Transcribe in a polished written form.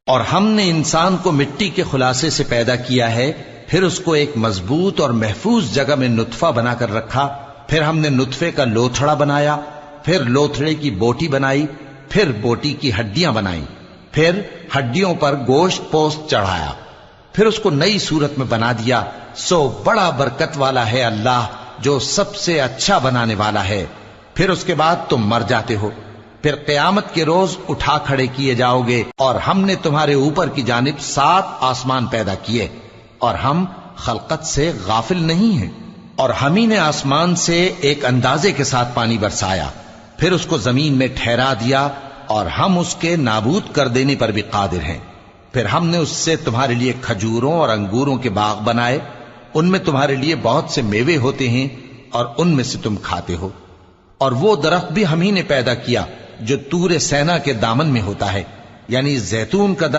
اور ہم نے انسان کو مٹی کے خلاصے سے پیدا کیا ہے، پھر اس کو ایک مضبوط اور محفوظ جگہ میں نطفہ بنا کر رکھا، پھر ہم نے نطفے کا لوتھڑا بنایا، پھر لوتھڑے کی بوٹی بنائی، پھر بوٹی کی ہڈیاں بنائیں، پھر ہڈیوں پر گوشت پوست چڑھایا، پھر اس کو نئی صورت میں بنا دیا۔ سو بڑا برکت والا ہے اللہ جو سب سے اچھا بنانے والا ہے۔ پھر اس کے بعد تم مر جاتے ہو، پھر قیامت کے روز اٹھا کھڑے کیے جاؤ گے، اور ہم نے تمہارے اوپر کی جانب 7 آسمان پیدا کیے، اور ہم خلقت سے غافل نہیں ہیں۔ اور ہم ہی نے آسمان سے ایک اندازے کے ساتھ پانی برسایا، پھر اس کو زمین میں ٹھہرا دیا، اور ہم اس کے نابود کر دینے پر بھی قادر ہیں۔ پھر ہم نے اس سے تمہارے لیے کھجوروں اور انگوروں کے باغ بنائے، ان میں تمہارے لیے بہت سے میوے ہوتے ہیں، اور ان میں سے تم کھاتے ہو۔ اور وہ درخت بھی ہم ہی نے پیدا کیا جو طور سینا کے دامن میں ہوتا ہے، یعنی زیتون کا